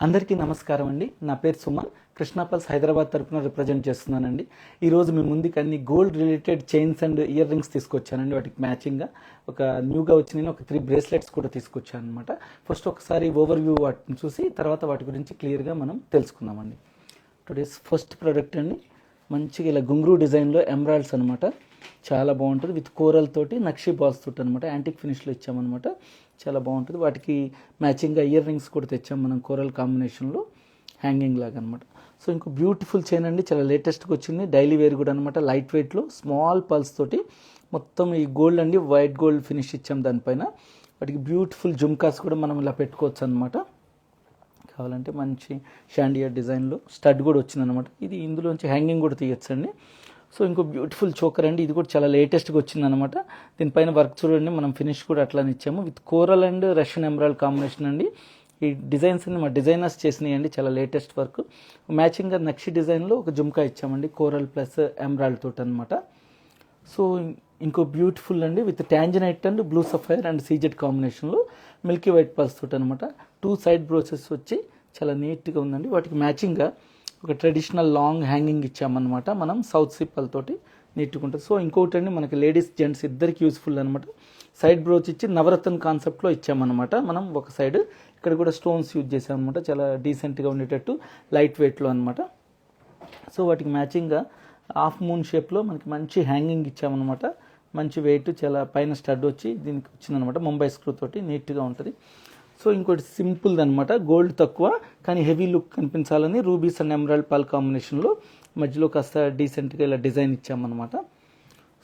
అందరికీ నమస్కారం అండి. నా పేరు సుమ. కృష్ణా పల్స్ హైదరాబాద్ తరపున రిప్రజెంట్ చేస్తున్నానండి. ఈరోజు మీ ముందుకు అన్ని gold related chains and earrings తీసుకొచ్చానండి. వాటికి మ్యాచింగ్గా ఒక న్యూగా వచ్చిన ఒక 3 బ్రేస్లెట్స్ కూడా తీసుకొచ్చాను అనమాట. ఫస్ట్ ఒకసారి ఓవర్ వ్యూ వాటిని చూసి తర్వాత వాటి గురించి క్లియర్గా మనం తెలుసుకుందామండి. టుడేస్ ఫస్ట్ ప్రోడక్ట్ అండి, మంచిగా ఇలా గుంగ్రూ డిజైన్లో ఎమరాల్డ్స్ అనమాట. చాలా బాగుంటుంది. విత్ కోరల్ తోటి నక్షి బాల్స్ తోటి అనమాట. యాంటిక్ ఫినిష్లో ఇచ్చామన్నమాట. చాలా బాగుంటుంది. వాటికి మ్యాచింగ్గా ఇయర్ రింగ్స్ కూడా తెచ్చాం మనం కోరల్ కాంబినేషన్లో, హ్యాంగింగ్ లాగా అనమాట. సో ఇంకో బ్యూటిఫుల్ చైన్ అండి, చాలా లేటెస్ట్గా వచ్చింది. డైలీ వేర్ కూడా అనమాట. లైట్ వెయిట్లో స్మాల్ పల్స్ తోటి మొత్తం ఈ గోల్డ్ అండి, వైట్ గోల్డ్ ఫినిష్ ఇచ్చాం దానిపైన. వాటికి బ్యూటిఫుల్ జుమ్కాస్ కూడా మనం ఇలా పెట్టుకోవచ్చు అనమాట. కావాలంటే మంచి షాండియర్ డిజైన్లో స్టడ్ కూడా వచ్చిందనమాట. ఇది ఇందులోంచి హ్యాంగింగ్ కూడా తీయచ్చండి. సో ఇంకో బ్యూటిఫుల్ చోకర్ అండి, ఇది కూడా చాలా లేటెస్ట్గా వచ్చిందనమాట. దీనిపైన వర్క్ చూడండి, మనం ఫినిష్ కూడా అట్లానే ఇచ్చాము. With coral and Russian emerald combination అండి. ఈ డిజైన్స్ అన్ని మా డిజైనర్స్ చేసినాయి అండి, చాలా లేటెస్ట్ వర్క్. మ్యాచింగ్గా నక్షి డిజైన్లో ఒక జుమ్కా ఇచ్చామండి, కోరల్ ప్లస్ ఎమరాల్డ్ తోటి అనమాట. సో ఇంకో బ్యూటిఫుల్ అండి, with tanzanite and blue sapphire and CZ కాంబినేషన్లో మిల్కీ వైట్ పల్స్ తోటి అనమాట. 2 సైడ్ బ్రోచెస్ వచ్చి చాలా నీట్గా ఉందండి. వాటికి మ్యాచింగ్గా ఒక ట్రెడిషనల్ లాంగ్ హ్యాంగింగ్ ఇచ్చామన్నమాట మనం, సౌత్ సిప్పల్ తోటి నీట్గా ఉంటుంది. సో ఇంకొకటి అండి, మనకి లేడీస్ జెంట్స్ ఇద్దరికి యూస్ఫుల్ అనమాట. సైడ్ బ్రోచ్ ఇచ్చి నవరత్న కాన్సెప్ట్లో ఇచ్చామన్నమాట మనం. ఒక సైడ్ ఇక్కడ కూడా స్టోన్స్ యూజ్ చేసామన్నమాట, చాలా డీసెంట్గా ఉండేటట్టు లైట్ వెయిట్లో అనమాట. సో వాటికి మ్యాచింగ్గా హాఫ్ మూన్ షేప్లో మనకి మంచి హ్యాంగింగ్ ఇచ్చామన్నమాట. మంచి వెయిట్, చాలా పైన స్టడ్ వచ్చి దీనికి వచ్చిందనమాట. ముంబై స్క్రూ తోటి నీట్గా ఉంటుంది. సో ఇంకోటి సింపుల్ది అనమాట, గోల్డ్ తక్కువ కానీ హెవీ లుక్ కనిపించాలని రూబీస్ అండ్ ఎమరాల్డ్ పల్ కాంబినేషన్లో మధ్యలో కాస్త డీసెంట్గా ఇలా డిజైన్ ఇచ్చామన్నమాట.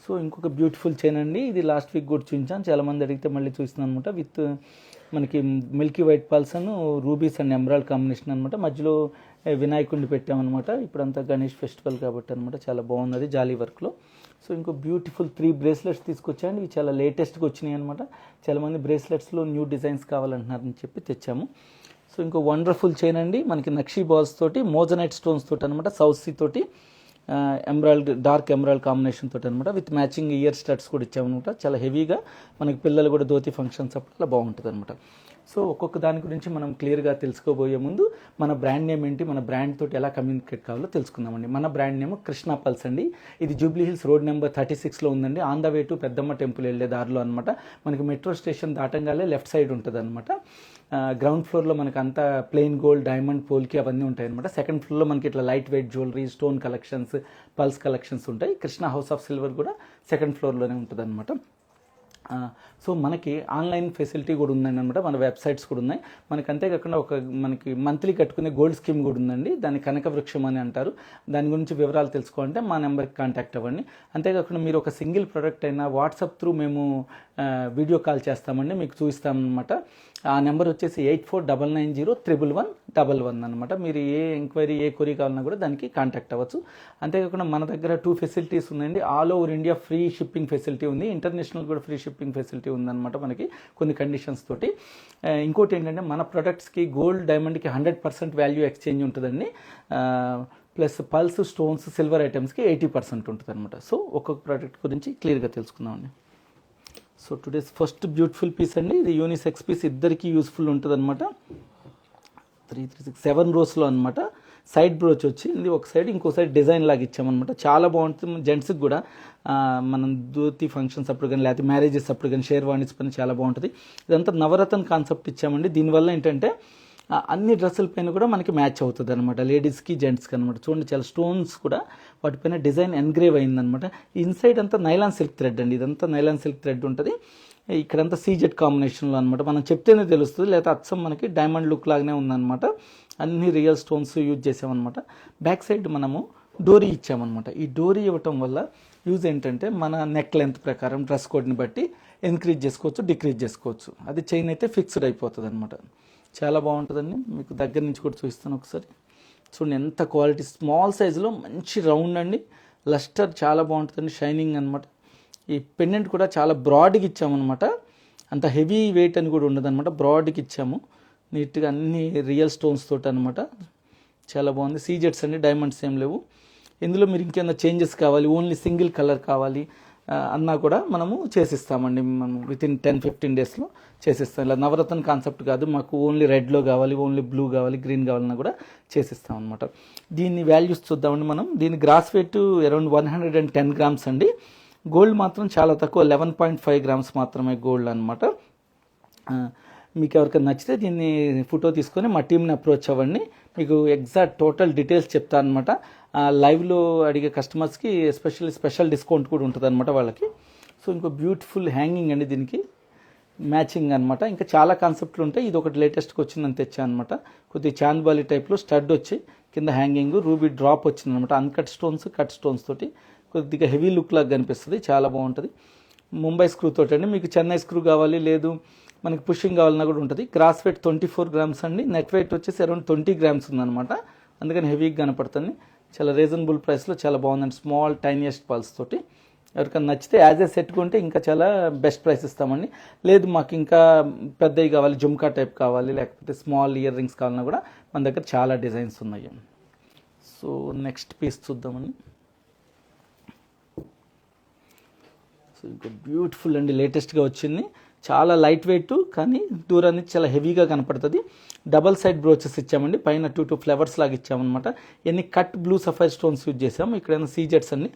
సో ఇంకొక బ్యూటిఫుల్ చైన్ అండి, ఇది లాస్ట్ వీక్ కూడా చూపించాను, చాలామంది అడిగితే మళ్ళీ చూస్తున్నాను అనమాట. విత్ మనకి Milky white pulse Anu rubies and emerald combination అనమాట. మధ్యలో వినాయకుడిని పెట్టామన్నమాట. ఇప్పుడంతా గణేష్ ఫెస్టివల్ కాబట్టి అనమాట, చాలా బాగున్నది జాలీ వర్క్లో. సో ఇంకో బ్యూటిఫుల్ 3 బ్రేస్లెట్స్ తీసుకొచ్చాయండి. ఇవి చాలా లేటెస్ట్గా వచ్చినాయి అనమాట. చాలామంది బ్రేస్లెట్స్లో న్యూ డిజైన్స్ కావాలంటున్నారని చెప్పి తెచ్చాము. సో ఇంకో వండర్ఫుల్ చైన్ అండి, మనకి నక్షి బాల్స్ తోటి మోజనైట్ స్టోన్స్ తోటి అనమాట, సౌత్ సీ తోటి ఎమరాల్డ్ డార్క్ ఎమరాల్డ్ కాంబినేషన్ తోటి అనమాట. విత్ మ్యాచింగ్ ఇయర్ స్టడ్స్ కూడా ఇచ్చామన్నమాట. చాలా హెవీగా మనకి పిల్లలు కూడా ధోతి ఫంక్షన్స్ అప్పుడు అలా బాగుంటుంది అనమాట. సో ఒక్కొక్క దాని గురించి మనం క్లియర్గా తెలుసుకోబోయే ముందు మన బ్రాండ్ నేమ్ ఏంటి, మన బ్రాండ్ తోటి ఎలా కమ్యూనికేట్ కావాలో తెలుసుకుందామండి. మన బ్రాండ్ నేమ్ కృష్ణా పల్స్ అండి. ఇది జూబ్లీ హిల్స్ రోడ్ నెంబర్ 36లో ఉందండి, ఆన్ ద వే టు పెద్దమ్మ టెంపుల్ వెళ్ళే దారిలో అనమాట. మనకి మెట్రో స్టేషన్ దాటంగానే లెఫ్ట్ సైడ్ ఉంటుంది అనమాట. గ్రౌండ్ ఫ్లోర్లో మనకి అంతా ప్లెయిన్ గోల్డ్, డైమండ్, పోల్కి అవన్నీ ఉంటాయి అనమాట. సెకండ్ ఫ్లోర్లో మనకి ఇట్లా light weight jewellery, stone collections, pulse collections ఉంటాయి. కృష్ణా హౌస్ ఆఫ్ సిల్వర్ కూడా సెకండ్ ఫ్లోర్లోనే ఉంటుంది అనమాట. సో మనకి ఆన్లైన్ ఫెసిలిటీ కూడా ఉందండి అనమాట. మన వెబ్సైట్స్ కూడా ఉన్నాయి మనకి. అంతేకాకుండా మనకి మంత్లీ కట్టుకునే గోల్డ్ స్కీమ్ కూడా ఉందండి, దాన్ని కనక వృక్షం అని అంటారు. దాని గురించి వివరాలు తెలుసుకోవాలంటే మా నెంబర్కి కాంటాక్ట్ అవ్వండి. అంతేకాకుండా మీరు ఒక సింగిల్ ప్రోడక్ట్ అయినా వాట్సాప్ త్రూ మేము వీడియో కాల్ చేస్తామండి, మీకు చూపిస్తామన్నమాట. ఆ నెంబర్ వచ్చేసి 8499011111 అనమాట. మీరు ఏ ఎంక్వైరీ, ఏ కొరీ కావాలన్నా కూడా దానికి కాంటాక్ట్ అవ్వచ్చు. అంతేకాకుండా మన దగ్గర 2 ఫెసిలిటీస్ ఉన్నాయండి. All over India free shipping facility ఉంది, ఇంటర్నేషనల్ కూడా ఫ్రీ షిప్పింగ్ ఫెసిలిటీ ఉందన్నమాట మనకి కొన్ని కండిషన్స్ తోటి. ఇంకోటి ఏంటంటే మన ప్రొడక్ట్స్కి గోల్డ్, డైమండ్కి 100% వాల్యూ ఎక్స్చేంజ్ ఉంటుందండి. ప్లస్ పల్స్, స్టోన్స్, సిల్వర్ ఐటమ్స్కి 80% ఉంటుంది అనమాట. సో ఒక్కొక్క ప్రోడక్ట్ గురించి క్లియర్గా తెలుసుకుందామండి. So today's first beautiful piece అండి, ఇది యూనిసెక్స్ పీస్, ఇద్దరికి యూస్ఫుల్ ఉంటుంది అనమాట. 7 రోస్లో అనమాట. సైడ్ బ్రోచ్ వచ్చింది ఒక సైడ్, ఇంకో సైడ్ డిజైన్ లాగా ఇచ్చామన్నమాట. చాలా బాగుంటుంది. జెంట్స్కి కూడా మనం ధోతి ఫంక్షన్స్ అప్పుడు కానీ, లేకపోతే మ్యారేజెస్ అప్పుడు కానీ, షేర్వాణీస్ పైన చాలా బాగుంటుంది. ఇదంతా నవరత్న కాన్సెప్ట్ ఇచ్చామండి. దీనివల్ల ఏంటంటే అన్ని డ్రెస్సుల పైన కూడా మనకి మ్యాచ్ అవుతుంది అనమాట, లేడీస్కి జెంట్స్కి అనమాట. చూడండి, చాలా స్టోన్స్ కూడా వాటిపైన డిజైన్ ఎన్గ్రేవ్ అయిందనమాట. ఇన్సైడ్ అంతా నైలాన్ సిల్క్ థ్రెడ్ అండి, ఇదంతా నైలాన్ సిల్క్ థ్రెడ్ ఉంటుంది. ఇక్కడంతా సీజెడ్ కాంబినేషన్లో అనమాట. మనం చెప్తేనే తెలుస్తుంది, లేకపోతే అచ్చం మనకి డైమండ్ లుక్ లాగానే ఉందన్నమాట. అన్ని రియల్ స్టోన్స్ యూజ్ చేసామన్నమాట. బ్యాక్ సైడ్ మనము డోరీ ఇచ్చామన్నమాట. ఈ డోరీ ఇవ్వటం వల్ల యూజ్ ఏంటంటే మన నెక్ లెంత్ ప్రకారం డ్రెస్ కోడ్ని బట్టి ఇంక్రీజ్ చేసుకోవచ్చు, డిక్రీజ్ చేసుకోవచ్చు. అది చైన్ అయితే ఫిక్స్డ్ అయిపోతుంది అనమాట. చాలా బాగుంటుందండి. మీకు దగ్గర నుంచి కూడా చూస్తాను ఒకసారి. చూడండి ఎంత క్వాలిటీ, స్మాల్ సైజులో మంచి రౌండ్ అండి. లస్టర్ చాలా బాగుంటుందండి, షైనింగ్ అనమాట. ఈ పెండెంట్ కూడా చాలా బ్రాడ్గా ఇచ్చామన్నమాట. అంత హెవీ వెయిట్ అని కూడా ఉండదన్నమాట, బ్రాడ్కి ఇచ్చాము నీట్గా, అన్ని రియల్ స్టోన్స్ తోటి అనమాట. చాలా బాగుంది. సీజెట్స్ అండి, డైమండ్స్ ఏం లేవు ఇందులో. మీరు ఇంకేమైనా చేంజెస్ కావాలి, ఓన్లీ సింగిల్ కలర్ కావాలి, అన్నా కూడా మనము చేసిస్తామండి. మనం వితిన్ 10-15 డేస్లో చేసిస్తాం. ఇలా నవరత్న కాన్సెప్ట్ కాదు, మాకు ఓన్లీ రెడ్లో కావాలి, ఓన్లీ బ్లూ కావాలి, గ్రీన్ కావాలన్నా కూడా చేసిస్తాం అనమాట. దీన్ని వాల్యూస్ చూద్దామండి మనం. దీని గ్రాస్ వెయిట్ అరౌండ్ 110 గ్రామ్స్ అండి. గోల్డ్ మాత్రం చాలా తక్కువ, 11.5 గ్రామ్స్ మాత్రమే గోల్డ్ అనమాట. మీకు ఎవరికైనా నచ్చితే దీన్ని ఫోటో తీసుకొని మా టీంని అప్రోచ్ అవ్వండి. మీకు ఎగ్జాక్ట్ టోటల్ డీటెయిల్స్ చెప్తాను అనమాట. లైవ్లో అడిగే కస్టమర్స్కి స్పెషల్ డిస్కౌంట్ కూడా ఉంటుంది అనమాట వాళ్ళకి. సో ఇంకో బ్యూటిఫుల్ హ్యాంగింగ్ అండి, దీనికి మ్యాచింగ్ అనమాట. ఇంకా చాలా కాన్సెప్ట్లు ఉంటాయి. ఇది ఒకటి లేటెస్ట్గా వచ్చిందని తెచ్చా అనమాట. కొద్దిగా చాంద్బాలి టైప్లో స్టడ్ వచ్చి కింద హ్యాంగింగ్, రూబీ డ్రాప్ వచ్చింది అనమాట. అన్కట్ స్టోన్స్, కట్ స్టోన్స్ తోటి కొద్దిగా హెవీ లుక్ లాగా కనిపిస్తుంది, చాలా బాగుంటుంది. ముంబై స్క్రూ తోటి అండి. మీకు చెన్నై స్క్రూ కావాలి, లేదు మనకి పుషింగ్ కావాలన్నా కూడా ఉంటుంది. గ్రాస్ వెయిట్ 24 గ్రామ్స్ అండి. నెట్ వెయిట్ వచ్చేసి అరౌండ్ 20 గ్రామ్స్ ఉందన్నమాట. అందుకని హెవీగా కనపడుతుంది. చాలా రీజనబుల్ ప్రైస్లో చాలా బాగుందండి. స్మాల్ టైనియస్ట్ పల్స్ తోటి. ఎవరికైనా నచ్చితే యాజ్ ఏ సెట్ కొంటే ఇంకా చాలా బెస్ట్ ప్రైస్ ఇస్తామండి. లేదు మాకు ఇంకా పెద్దవి కావాలి, జుమ్కా టైప్ కావాలి, లేకపోతే స్మాల్ ఇయర్ రింగ్స్ కావాలన్నా కూడా మన దగ్గర చాలా డిజైన్స్ ఉన్నాయి. సో నెక్స్ట్ పీస్ చూద్దామండి. సో ఇంకా బ్యూటిఫుల్ అండి, లేటెస్ట్గా వచ్చింది. చాలా లైట్ వెయిట్ కానీ దూరాన్ని చాలా హెవీగా కనపడుతుంది. డబల్ సైడ్ బ్రోచెస్ ఇచ్చామండి. పైన 2 ఫ్లవర్స్ లాగా ఇచ్చామన్నమాట. ఇవన్నీ cut blue sapphire stones use చేసాము. ఇక్కడైనా సీజెట్స్ అన్ని,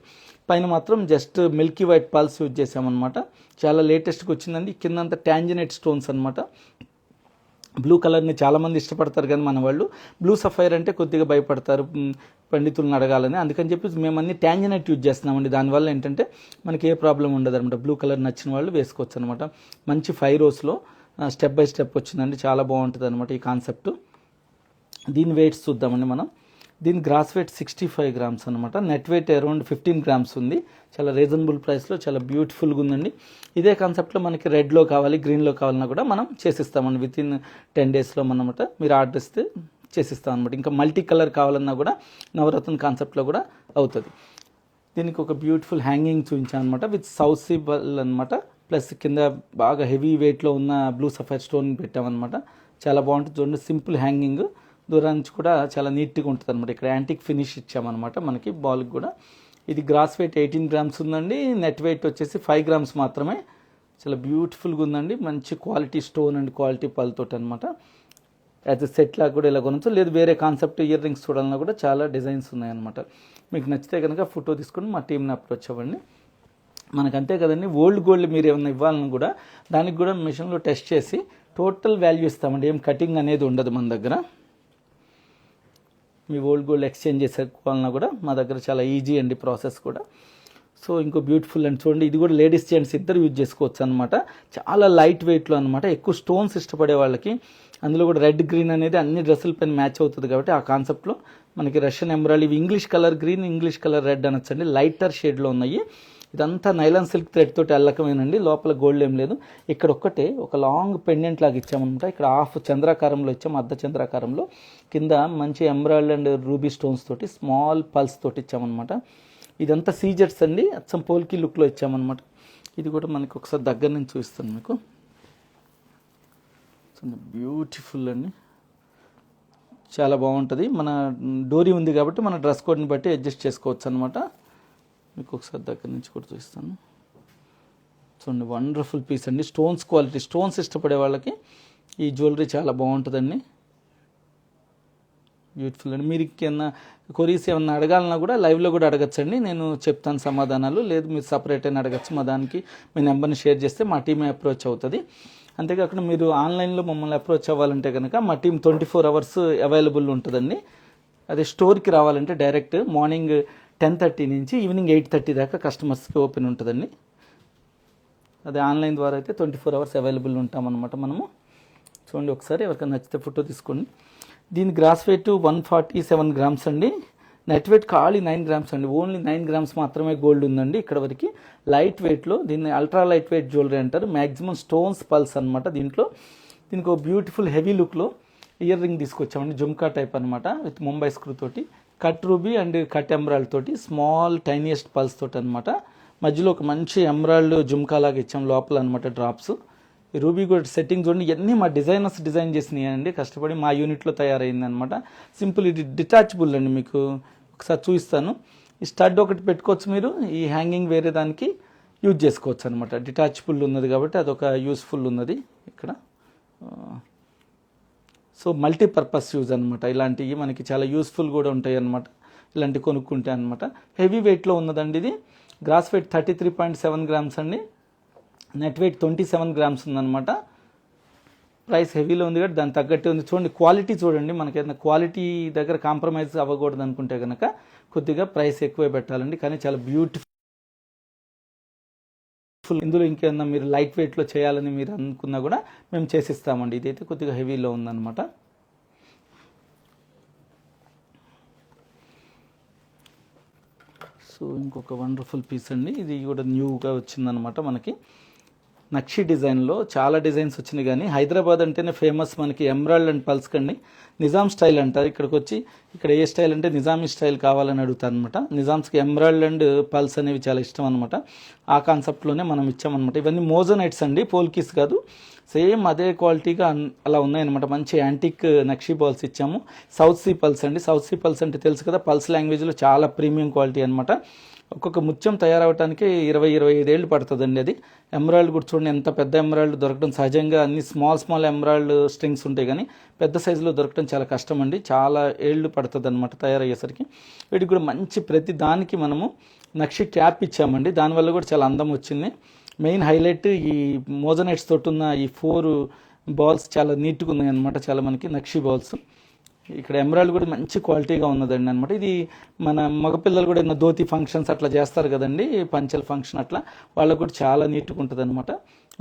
పైన మాత్రం just Milky white pulse use చేసామన్నమాట. చాలా లేటెస్ట్గా వచ్చిందండి. కిందంతా ట్యాంజినైట్ స్టోన్స్ అనమాట. బ్లూ కలర్ని చాలామంది ఇష్టపడతారు కానీ మన వాళ్ళు బ్లూ సఫైర్ అంటే కొద్దిగా భయపడతారు పండితులను అడగాలని. అందుకని చెప్పి మేము అన్ని ట్యాంజినైట్ యూజ్ చేస్తున్నామండి. దానివల్ల ఏంటంటే మనకి ఏ ప్రాబ్లం ఉండదు అనమాట. బ్లూ కలర్ నచ్చిన వాళ్ళు వేసుకోవచ్చు అనమాట. మంచి 5 రోస్లో స్టెప్ బై స్టెప్ వచ్చిందండి. చాలా బాగుంటుంది అనమాట ఈ కాన్సెప్ట్. దీని వెయిట్స్ చూద్దామండి మనం. దీని గ్రాస్ వెయిట్ 65 గ్రామ్స్ అనమాట. నెట్ వెయిట్ అరౌండ్ 15 గ్రామ్స్ ఉంది. చాలా రీజనబుల్ ప్రైస్లో చాలా బ్యూటిఫుల్గా ఉందండి. ఇదే కాన్సెప్ట్లో మనకి రెడ్లో కావాలి, గ్రీన్లో కావాలన్నా కూడా మనం చేసిస్తామండి. వితిన్ 10 డేస్లో అనమాట. మీరు ఆర్డర్ ఇస్తే చేసిస్తాం అనమాట. ఇంకా మల్టీ కలర్ కావాలన్నా కూడా నవరత్న కాన్సెప్ట్లో కూడా అవుతుంది. దీనికి ఒక బ్యూటిఫుల్ హ్యాంగింగ్ చూపించాను అనమాట. విత్ సౌసీ బల్ అనమాట. ప్లస్ కింద బాగా హెవీ వెయిట్లో ఉన్న బ్లూ సఫైర్ స్టోన్ పెట్టామన్నమాట. చాలా బాగుంటుంది చూడండి. సింపుల్ హ్యాంగింగ్, దూరం నుంచి కూడా చాలా నీట్గా ఉంటుంది అనమాట. ఇక్కడ యాంటిక్ ఫినిష్ ఇచ్చామన్నమాట మనకి బాల్కి కూడా. ఇది గ్రాస్ వెయిట్ 18 గ్రామ్స్ ఉందండి. నెట్ వెయిట్ వచ్చేసి 5 గ్రామ్స్ మాత్రమే. చాలా బ్యూటిఫుల్గా ఉందండి. మంచి క్వాలిటీ స్టోన్ అండ్ క్వాలిటీ పల్తోటి అనమాట. యాజ్ ఎ సెట్ లాగా కూడా ఇలా కొనచ్చు, లేదు వేరే కాన్సెప్ట్ ఇయర్ రింగ్స్ చూడాలన్నా కూడా చాలా డిజైన్స్ ఉన్నాయన్నమాట. మీకు నచ్చితే కనుక ఫోటో తీసుకొని మా టీంని అప్రోచ్ అవ్వండి. మనకు అంతే కదండి, ఓల్డ్ గోల్డ్ మీరు ఏమైనా ఇవ్వాలని కూడా దానికి కూడా మిషన్లో టెస్ట్ చేసి టోటల్ వాల్యూ ఇస్తామండి. ఏం కటింగ్ అనేది ఉండదు మన దగ్గర. మీ ఓల్డ్ గోల్డ్ ఎక్స్చేంజ్ చేసుకోవాలన్నా కూడా మా దగ్గర చాలా ఈజీ అండి ప్రాసెస్ కూడా. సో ఇంకో బ్యూటిఫుల్ అండి చూడండి. ఇది కూడా లేడీస్ జెంట్స్ ఇద్దరు యూజ్ చేసుకోవచ్చు అనమాట. చాలా లైట్ వెయిట్లో అనమాట. ఎక్కువ స్టోన్స్ ఇష్టపడే వాళ్ళకి, అందులో కూడా రెడ్ గ్రీన్ అనేది అన్ని డ్రెస్సుల పైన మ్యాచ్ అవుతుంది కాబట్టి ఆ కాన్సెప్ట్లో మనకి రష్యన్ ఎమరాల్డ్, ఇవి English colour green, English colour red అనొచ్చండి. లైటర్ షేడ్లో ఉన్నాయి. ఇదంతా నైలాన్ సిల్క్ థ్రెడ్ తోటి అల్లకమేనండి. లోపల గోల్డ్ ఏం లేదు. ఇక్కడ ఒక్కటే ఒక లాంగ్ పెండెంట్ లాగా ఇచ్చామన్నమాట. ఇక్కడ హాఫ్ చంద్రాకారంలో ఇచ్చాము, అర్ధ చంద్రాకారంలో. కింద మంచి ఎమరాల్డ్ అండ్ రూబీ స్టోన్స్ తోటి స్మాల్ పల్స్ తోటి ఇచ్చామన్నమాట. ఇదంతా సీజెట్స్ అండి. అచ్చం పోల్కి లుక్లో ఇచ్చామన్నమాట. ఇది కూడా మనకి ఒకసారి దగ్గర నుంచి చూపిస్తాను మీకు. బ్యూటిఫుల్ అండి, చాలా బాగుంటుంది. మన డోరీ ఉంది కాబట్టి మన డ్రెస్ కోడ్ని బట్టి అడ్జస్ట్ చేసుకోవచ్చు అనమాట. మీకు ఒకసారి దగ్గర నుంచి కూడా చూపిస్తాను చూడండి. వండర్ఫుల్ పీస్ అండి. స్టోన్స్ క్వాలిటీ, స్టోన్స్ ఇష్టపడే వాళ్ళకి ఈ జ్యువెలరీ చాలా బాగుంటుందండి. బ్యూటిఫుల్ అండి. మీరు ఏమన్నా కొరీస్ ఏమన్నా అడగాలన్నా కూడా లైవ్లో కూడా అడగచ్చండి, నేను చెప్తాను సమాధానాలు. లేదు మీరు సపరేట్ అయినా అడగచ్చు. మా దానికి మీ నెంబర్ని షేర్ చేస్తే మా టీమే అప్రోచ్ అవుతుంది. అంతేకాకుండా మీరు ఆన్లైన్లో మమ్మల్ని అప్రోచ్ అవ్వాలంటే కనుక మా టీం 24 అవర్స్ అవైలబుల్ ఉంటుందండి. అదే స్టోర్కి రావాలంటే డైరెక్ట్ మార్నింగ్ 10:30 నుంచి ఈవినింగ్ 8:30 దాకా కస్టమర్స్కి ఓపెన్ ఉంటుందండి. అదే ఆన్లైన్ ద్వారా అయితే 24 అవర్స్ అవైలబుల్ ఉంటామన్నమాట మనము. చూడండి ఒకసారి, ఎవరికైనా నచ్చితే ఫోటో తీసుకోండి. దీని గ్రాస్ వెయిట్ 147 గ్రామ్స్ అండి. నెట్ వెయిట్ ఖాళీ 9 గ్రామ్స్ అండి. ఓన్లీ 9 గ్రామ్స్ మాత్రమే గోల్డ్ ఉందండి ఇక్కడ వరకు. లైట్ వెయిట్లో, దీన్ని అల్ట్రా లైట్ వెయిట్ జ్యువెలరీ అంటారు. మ్యాక్సిమం స్టోన్స్ పల్స్ అనమాట. దీనికి ఒక బ్యూటిఫుల్ హెవీ లుక్లో ఇయర్ రింగ్ తీసుకొచ్చామండి. జుమ్కా టైప్ అనమాట. విత్ ముంబై స్క్రూ తోటి, cut ruby and cut emerald తోటి, స్మాల్ టైనియస్ట్ పల్స్ తోటి అనమాట. మధ్యలో ఒక మంచి ఎమరాల్డ్ జుమ్కా లాగా ఇచ్చాం లోపల అనమాట డ్రాప్స్. ఈ రూబీ కూడా సెట్టింగ్ చూడండి. ఇవన్నీ మా డిజైనర్స్ డిజైన్ చేసినాయి అండి, కష్టపడి మా యూనిట్లో తయారైంది అనమాట. సింపుల్, ఇది డిటాచబుల్ అండి. మీకు ఒకసారి చూపిస్తాను. ఈ స్టడ్ ఒకటి పెట్టుకోవచ్చు మీరు, ఈ హ్యాంగింగ్ వేరే దానికి యూజ్ చేసుకోవచ్చు అనమాట. డిటాచబుల్ ఉన్నది కాబట్టి అదొక యూస్ఫుల్ ఉన్నది ఇక్కడ. సో మల్టీపర్పస్ యూజ్ అనమాట. ఇలాంటివి మనకి చాలా యూస్ఫుల్ కూడా ఉంటాయి అనమాట, ఇలాంటివి కొనుక్కుంటే అనమాట. హెవీ వెయిట్లో ఉన్నదండి ఇది. గ్రాస్ వెయిట్ 33.7 గ్రామ్స్ అండి, నెట్ వెయిట్ 27 గ్రామ్స్ ఉందన్నమాట. ప్రైస్ హెవీలో ఉంది కాబట్టి దానికి తగ్గట్టు ఉంది. చూడండి క్వాలిటీ చూడండి, మనకి ఏదైనా క్వాలిటీ దగ్గర కాంప్రమైజ్ అవ్వకూడదు అనుకుంటే కనుక కొద్దిగా ప్రైస్ ఎక్కువే పెట్టాలండి. కానీ చాలా బ్యూటిఫుల్. ఇందులో ఇంకేమన్నా మీరు లైట్ వెయిట్లో చేయాలని మీరు అనుకున్నా కూడా మేము చేసిస్తామండి. ఇదైతే కొద్దిగా హెవీలో ఉందన్నమాట. సో ఇంకొక వండర్ఫుల్ పీస్ అండి, ఇది కూడా న్యూగా వచ్చిందనమాట మనకి. నక్షి డిజైన్లో చాలా డిజైన్స్ వచ్చినాయి, కానీ హైదరాబాద్ అంటేనే ఫేమస్ మనకి ఎమరాల్డ్ అండ్ పల్స్ కండి. నిజాం స్టైల్ అంటారు. ఇక్కడికి వచ్చి ఇక్కడ ఏ స్టైల్ అంటే నిజామీ స్టైల్ కావాలని అడుగుతారు అనమాట. నిజామ్స్కి ఎమరాల్డ్ అండ్ పల్స్ అనేవి చాలా ఇష్టం అనమాట. ఆ కాన్సెప్ట్లోనే మనం ఇచ్చామన్నమాట. ఇవన్నీ మోజోనైట్స్ అండి, పోల్కీస్ కాదు. సేమ్ అదే క్వాలిటీగా అలా ఉన్నాయన్నమాట. మంచి యాంటిక్ నక్షి బాల్స్ ఇచ్చాము. సౌత్ సీ పల్స్ అండి. సౌత్ సీ పల్స్ అంటే తెలుసు కదా, పల్స్ లాంగ్వేజ్లో చాలా ప్రీమియం క్వాలిటీ అనమాట. ఒక్కొక్క ముత్యం తయారవడానికి 20-25 ఏళ్ళు పడుతుందండి. అది ఎమరాల్డ్ కూడా చూడండి, ఎంత పెద్ద ఎమరాల్డ్ దొరకడం సహజంగా అన్ని స్మాల్ ఎమరాల్డ్ స్ట్రింగ్స్ ఉంటాయి, కానీ పెద్ద సైజులో దొరకడం చాలా కష్టం అండి. చాలా ఏళ్ళు పడుతుంది అనమాట తయారయ్యేసరికి. వీటికి కూడా మంచి ప్రతి దానికి మనము నక్షి క్యాప్ ఇచ్చామండి. దానివల్ల కూడా చాలా అందం వచ్చింది. మెయిన్ హైలైట్ ఈ మోజనైట్స్ తోటి ఉన్న ఈ 4 బాల్స్ చాలా నీట్గా ఉన్నాయి అనమాట. చాలా మనకి నక్షి బాల్స్. ఇక్కడ ఎమరాల్డ్ కూడా మంచి క్వాలిటీగా ఉన్నదండి అనమాట. ఇది మన మగపిల్లలు కూడా ఏదైనా ధోతి ఫంక్షన్స్ అట్లా చేస్తారు కదండి, పంచల్ ఫంక్షన్ అట్లా, వాళ్ళకు కూడా చాలా నీట్గా ఉంటుంది అనమాట.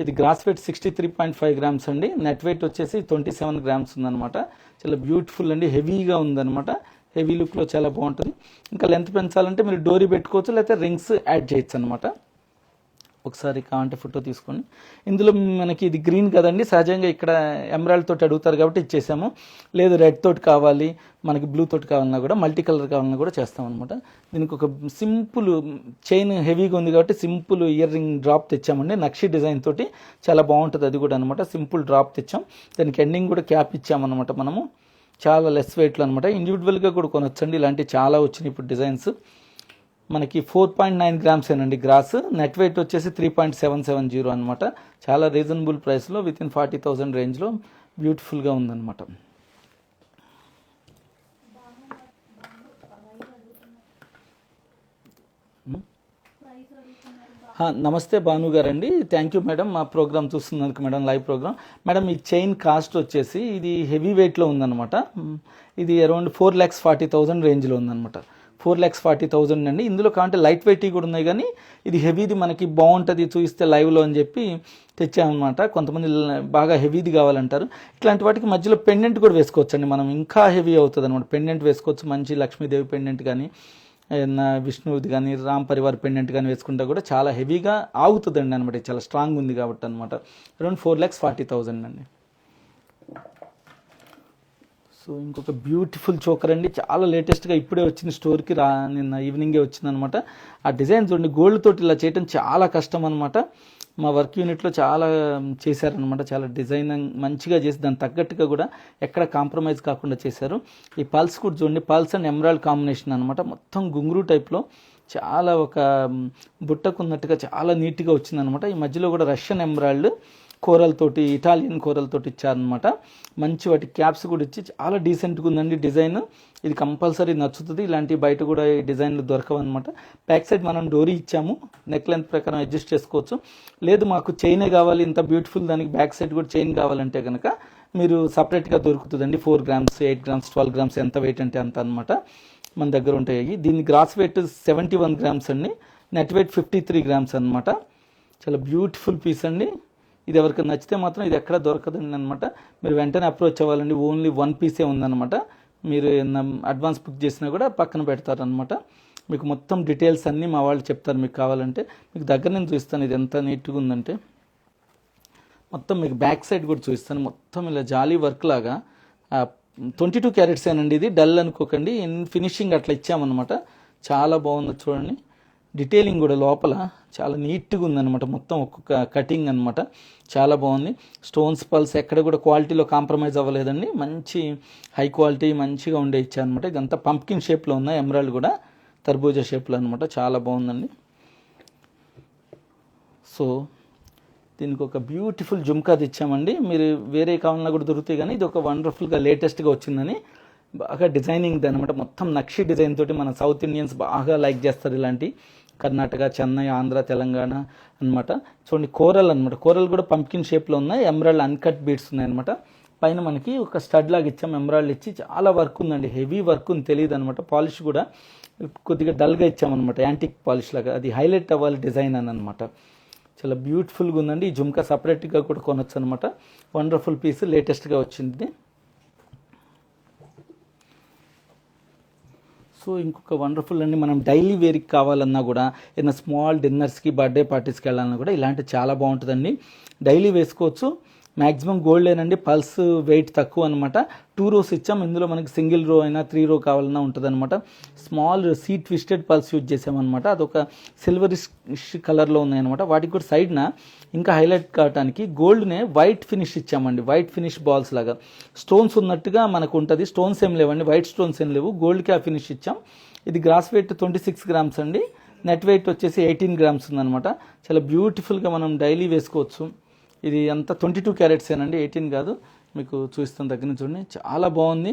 ఇది గ్రాస్ వెయిట్ 63.5 గ్రామ్స్ అండి, నెట్ వెయిట్ వచ్చేసి 27 గ్రామ్స్ ఉందన్నమాట. చాలా బ్యూటిఫుల్ అండి, హెవీగా ఉందన్నమాట. హెవీ లుక్లో చాలా బాగుంటుంది. ఇంకా లెంత్ పెంచాలంటే మీరు డోరీ పెట్టుకోవచ్చు, లేకపోతే రింగ్స్ యాడ్ చేయొచ్చు అనమాట. ఒకసారి కావాలంటే ఫోటో తీసుకోండి. ఇందులో మనకి ఇది గ్రీన్ కదండి, సహజంగా ఇక్కడ ఎమరాల్డ్ తోటి అడుగుతారు కాబట్టి ఇచ్చేసాము. లేదు రెడ్ తోటి కావాలి, మనకి బ్లూ తోటి కావాలన్నా కూడా, మల్టీ కలర్ కావాలన్నా కూడా చేస్తాం అనమాట. దీనికి ఒక సింపుల్ చైన్ హెవీగా ఉంది కాబట్టి సింపుల్ ఇయర్ రింగ్ డ్రాప్ తెచ్చామండి. నక్షి డిజైన్ తోటి చాలా బాగుంటుంది అది కూడా అనమాట. సింపుల్ డ్రాప్ తెచ్చాం. దానికి ఎండింగ్ కూడా క్యాప్ ఇచ్చామన్నమాట మనము. చాలా లెస్ వెయిట్లో అనమాట. ఇండివిజువల్గా కూడా కొనొచ్చండి, ఇలాంటివి చాలా వచ్చినాయి ఇప్పుడు డిజైన్స్. మనకి 4.9 గ్రామ్స్ ఏనండి గ్రాస్. నెట్ వెయిట్ వచ్చేసి 3.770 అనమాట. చాలా రీజనబుల్ ప్రైస్లో విత్ ఇన్ 40,000 రేంజ్లో బ్యూటిఫుల్గా ఉందన్నమాట. నమస్తే భాను గారండి, థ్యాంక్ యూ మేడం మా ప్రోగ్రామ్ చూస్తున్నందుకు మేడం, లైవ్ ప్రోగ్రామ్. మేడం ఈ చైన్ కాస్ట్ వచ్చేసి ఇది హెవీ వెయిట్లో ఉందన్నమాట. ఇది అరౌండ్ 4,40,000 రేంజ్లో ఉందన్నమాట. 4,40,000 అండి. ఇందులో కాంటే లైట్ వెయిట్ కూడా ఉన్నాయి, కానీ ఇది హెవీది మనకి బాగుంటుంది చూపిస్తే లైవ్లో అని చెప్పి తెచ్చామన్నమాట. కొంతమంది బాగా హెవీది కావాలంటారు. ఇట్లాంటి వాటికి మధ్యలో పెండెంట్ కూడా వేసుకోవచ్చండి. మనం ఇంకా హెవీ అవుతుంది అనమాట. పెండెంట్ వేసుకోవచ్చు, మంచి లక్ష్మీదేవి పెండెంట్ కానీ, ఏదన్నా విష్ణువుది కానీ, రామ్ పరివార్ పెండెంట్ కానీ వేసుకుంటే కూడా చాలా హెవీగా ఆగుతుందండి అనమాట. చాలా స్ట్రాంగ్ ఉంది కాబట్టి అనమాట. అరౌండ్ 4,40,000 అండి. సో ఇంకొక బ్యూటిఫుల్ చోకర్ అండి, చాలా లేటెస్ట్గా ఇప్పుడే వచ్చింది స్టోర్కి, నిన్న ఈవినింగే వచ్చిందనమాట. ఆ డిజైన్ చూడండి, గోల్డ్ తోటి ఇలా చేయడం చాలా కష్టం అనమాట. మా వర్క్ యూనిట్లో చాలా చేశారనమాట. చాలా డిజైన్ మంచిగా చేసి దానికి తగ్గట్టుగా కూడా ఎక్కడ కాంప్రమైజ్ కాకుండా చేశారు. ఈ పల్స్ కూడా చూడండి, పల్స్ అండ్ ఎమరాల్డ్ కాంబినేషన్ అనమాట. మొత్తం గుంగురు టైప్లో చాలా ఒక బుట్టకున్నట్టుగా చాలా నీట్గా వచ్చిందనమాట. ఈ మధ్యలో కూడా రష్యన్ ఎమరాల్డ్ కూరలతోటి, ఇటాలియన్ కూరలతోటి ఇచ్చారనమాట. మంచి వాటి క్యాప్స్ కూడా ఇచ్చి చాలా డీసెంట్గా ఉందండి డిజైన్. ఇది కంపల్సరీ నచ్చుతుంది. ఇలాంటి బయట కూడా ఈ డిజైన్లు దొరకవన్నమాట. బ్యాక్ సైడ్ మనం డోరీ ఇచ్చాము, నెక్ లెంత్ ప్రకారం అడ్జస్ట్ చేసుకోవచ్చు. లేదు మాకు చైనే కావాలి ఇంత బ్యూటిఫుల్, దానికి బ్యాక్ సైడ్ కూడా చైన్ కావాలంటే కనుక మీరు సపరేట్గా దొరుకుతుందండి. 4 గ్రామ్స్, 8 గ్రామ్స్, 12 గ్రామ్స్ ఎంత వెయిట్ అంటే అంత అనమాట మన దగ్గర ఉంటాయి. దీని గ్రాస్ వెయిట్ 71 గ్రామ్స్ అండి, నెట్ వెయిట్ 53 గ్రామ్స్ అనమాట. చాలా బ్యూటిఫుల్ పీస్ అండి. ఇది ఎవరికైనా నచ్చితే మాత్రం ఇది ఎక్కడ దొరకదండి అనమాట. మీరు వెంటనే అప్రోచ్ అవ్వాలండి. ఓన్లీ 1 పీసే ఉందన్నమాట. మీరు అడ్వాన్స్ బుక్ చేసినా కూడా పక్కన పెడతారనమాట. మీకు మొత్తం డీటెయిల్స్ అన్నీ మా వాళ్ళు చెప్తారు. మీకు కావాలంటే మీకు దగ్గర నేను చూస్తాను ఇది ఎంత నీట్గా ఉందంటే. మొత్తం మీకు బ్యాక్ సైడ్ కూడా చూస్తాను. మొత్తం ఇలా జాలీ వర్క్ లాగా 22 క్యారెట్స్ ఏనండి. ఇది డల్ అనుకోకండి, ఫినిషింగ్ అట్లా ఇచ్చామన్నమాట. చాలా బాగుంది చూడండి. డీటెయిలింగ్ కూడా లోపల చాలా నీట్గా ఉందన్నమాట. మొత్తం ఒక్కొక్క కటింగ్ అనమాట, చాలా బాగుంది. స్టోన్స్ పల్స్ ఎక్కడ కూడా క్వాలిటీలో కాంప్రమైజ్ అవ్వలేదండి. మంచి హై క్వాలిటీ మంచిగా ఉండే ఇచ్చారనమాట. ఇదంతా పంప్కిన్ షేప్లో ఉన్న ఎమరాల్డ్ కూడా తర్బూజా షేప్లో అనమాట. చాలా బాగుందండి. సో దీనికి ఒక బ్యూటిఫుల్ జుమ్కాది ఇచ్చామండి. మీరు వేరే కావాలన్నా కూడా దొరుకుతాయి, కానీ ఇది ఒక వండర్ఫుల్గా లేటెస్ట్గా వచ్చిందని బాగా డిజైనింగ్ అనమాట. మొత్తం నక్షి డిజైన్ తోటి మన సౌత్ ఇండియన్స్ బాగా లైక్ చేస్తారు ఇలాంటి. కర్ణాటక, చెన్నై, ఆంధ్ర, తెలంగాణ అనమాట. చూడండి కోరల్ అనమాట. కోరల్ కూడా పంప్కిన్ షేప్లో ఉన్నాయి. ఎమరాల్డ్ అన్కట్ బీడ్స్ ఉన్నాయి అనమాట. పైన మనకి ఒక స్టడ్ లాగా ఇచ్చాం, ఎమరాల్డ్ ఇచ్చి చాలా వర్క్ ఉందండి. హెవీ వర్క్ ఉంది, తెలియదు అనమాట. పాలిష్ కూడా కొద్దిగా డల్గా ఇచ్చామన్నమాట, యాంటిక్ పాలిష్ లాగా. అది హైలైట్ అవ్వాలి డిజైన్ అని అనమాట. చాలా బ్యూటిఫుల్గా ఉందండి. ఈ జుమ్కా సపరేట్గా కూడా కొనొచ్చు అనమాట. వండర్ఫుల్ పీస్, లేటెస్ట్గా వచ్చింది. సో ఇంకొక వండర్ఫుల్ అండి, మనం డైలీ వేర్కి కావాలన్నా కూడా, ఏదైనా స్మాల్ డిన్నర్స్కి, బర్త్డే పార్టీస్కి వెళ్ళాలన్నా కూడా ఇలాంటి చాలా బాగుంటుందండి. డైలీ వేసుకోవచ్చు. మ్యాక్సిమం గోల్డ్ ఏనండి, పల్స్ వెయిట్ తక్కువ అనమాట. 2 rows ఇచ్చాం. ఇందులో మనకి సింగిల్ రో అయినా 3 row కావాలన్నా ఉంటుంది అనమాట. Small sea twisted pearls use చేసామన్నమాట. అదొక సిల్వరిష్ కలర్లో ఉన్నాయన్నమాట. వాటికి కూడా సైడ్న ఇంకా హైలైట్ కావడానికి గోల్డ్నే వైట్ ఫినిష్ ఇచ్చామండి. వైట్ ఫినిష్ బాల్స్ లాగా స్టోన్స్ ఉన్నట్టుగా మనకు ఉంటుంది. స్టోన్స్ ఏం లేవండి, వైట్ స్టోన్స్ ఏం లేవు. గోల్డ్కి ఆ ఫినిష్ ఇచ్చాం. ఇది గ్రాస్ వెయిట్ 26 grams అండి. నెట్ వెయిట్ వచ్చేసి 18 grams ఉందన్నమాట. చాలా బ్యూటిఫుల్గా మనం డైలీ వేసుకోవచ్చు. ఇది అంతా 22 carats ఏనండి, 18 కాదు. మీకు చూస్తాను దగ్గర నుంచి చూడండి, చాలా బాగుంది.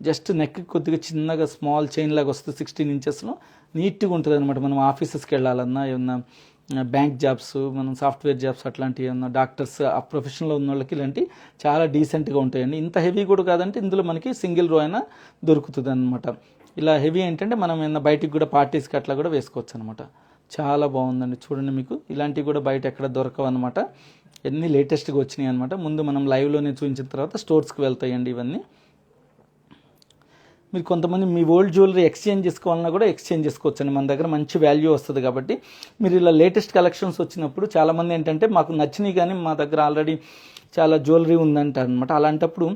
జస్ట్ నెక్ కొద్దిగా చిన్నగా స్మాల్ చైన్ లాగా వస్తుంది 16 inchesలో. నీట్గా ఉంటుంది అనమాట. మనం ఆఫీసెస్కి వెళ్ళాలన్నా, ఏమన్నా బ్యాంక్ జాబ్స్, మనం సాఫ్ట్వేర్ జాబ్స్, అట్లాంటివి ఏమన్నా డాక్టర్స్, ఆ ప్రొఫెషన్లో ఉన్న వాళ్ళకి ఇలాంటి చాలా డీసెంట్గా ఉంటాయండి. ఇంత హెవీ కూడా కాదంటే ఇందులో మనకి సింగిల్ రో అయినా దొరుకుతుంది అనమాట. ఇలా హెవీ ఏంటంటే మనం ఏమన్నా బయటికి కూడా పార్టీస్కి అట్లా కూడా వేసుకోవచ్చు అనమాట. చాలా బాగుందండి. చూడండి, మీకు ఇలాంటివి కూడా బయట ఎక్కడ దొరకవు అనమాట. ఎన్ని లేటెస్ట్గా వచ్చినాయి అనమాట. ముందు మనం లైవ్లోనే చూపించిన తర్వాత స్టోర్స్కి వెళ్తాయండి ఇవన్నీ. మీరు కొంతమంది మీ ఓల్డ్ జ్యువెలరీ ఎక్స్చేంజ్ చేసుకోవాలన్నా కూడా ఎక్స్చేంజ్ చేసుకోవచ్చు అండి. మన దగ్గర మంచి వాల్యూ వస్తుంది కాబట్టి. మీరు ఇలా లేటెస్ట్ కలెక్షన్స్ వచ్చినప్పుడు చాలామంది ఏంటంటే మాకు నచ్చినాయి కానీ మా దగ్గర ఆల్రెడీ చాలా జ్యువెలరీ ఉందంటారు అనమాట. అలాంటప్పుడు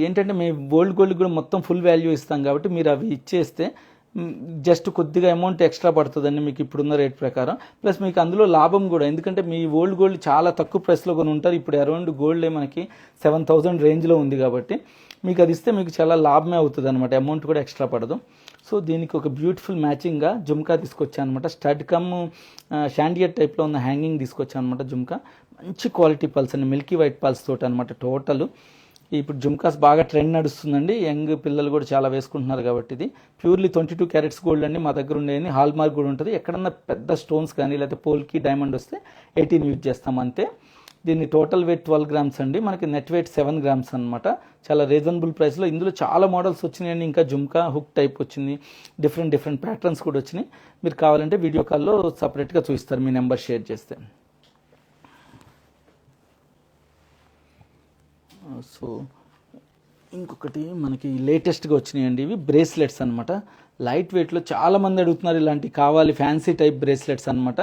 ఏంటంటే మేము ఓల్డ్ గోల్డ్ కూడా మొత్తం ఫుల్ వాల్యూ ఇస్తాం కాబట్టి మీరు అవి ఇచ్చేస్తే జస్ట్ కొద్దిగా అమౌంట్ ఎక్స్ట్రా పడుతుందండి మీకు ఇప్పుడున్న రేట్ ప్రకారం. ప్లస్ మీకు అందులో లాభం కూడా, ఎందుకంటే మీ ఓల్డ్ గోల్డ్ చాలా తక్కువ ప్రైస్లో కొని ఉంటారు. ఇప్పుడు అరౌండ్ గోల్డే మనకి 7,000 రేంజ్లో ఉంది కాబట్టి మీకు అది ఇస్తే మీకు చాలా లాభమే అవుతుంది అనమాట. అమౌంట్ కూడా ఎక్స్ట్రా పడదు. సో దీనికి ఒక బ్యూటిఫుల్ మ్యాచింగ్గా జుమ్కా తీసుకొచ్చాను అనమాట. స్టడ్ కమ్ షాండియర్ టైప్లో ఉన్న హ్యాంగింగ్ తీసుకొచ్చాను అనమాట. జుమ్కా మంచి క్వాలిటీ పల్స్ అండి, మిల్కీ వైట్ పల్స్ తోటి అనమాట టోటల్. ఇప్పుడు జుమ్కాస్ బాగా ట్రెండ్ నడుస్తుందండి. యంగ్ పిల్లలు కూడా చాలా వేసుకుంటున్నారు కాబట్టి. ఇది ప్యూర్లీ 22 carats గోల్డ్ అండి. మా దగ్గర ఉండేది హాల్ మార్క్ కూడా ఉంటుంది. ఎక్కడన్నా పెద్ద స్టోన్స్ కానీ లేకపోతే పోల్కి డైమండ్ వస్తే 18 యూజ్ చేస్తాం అంతే. దీన్ని టోటల్ వెయిట్ 12 grams అండి. మనకి నెట్ వెయిట్ 7 grams అనమాట. చాలా రీజనబుల్ ప్రైస్లో. ఇందులో చాలా మోడల్స్ వచ్చినాయండి. ఇంకా జుమ్కా హుక్ టైప్ వచ్చింది, డిఫరెంట్ ప్యాటర్న్స్ కూడా వచ్చినాయి. మీరు కావాలంటే వీడియో కాల్లో సపరేట్గా చూపిస్తారు మీ నెంబర్ షేర్ చేస్తే. సో ఇంకొకటి మనకి లేటెస్ట్గా వచ్చినాయండి, ఇవి బ్రేస్లెట్స్ అనమాట. లైట్ వెయిట్లో చాలామంది అడుగుతున్నారు ఇలాంటి కావాలి, ఫ్యాన్సీ టైప్ బ్రేస్లెట్స్ అనమాట.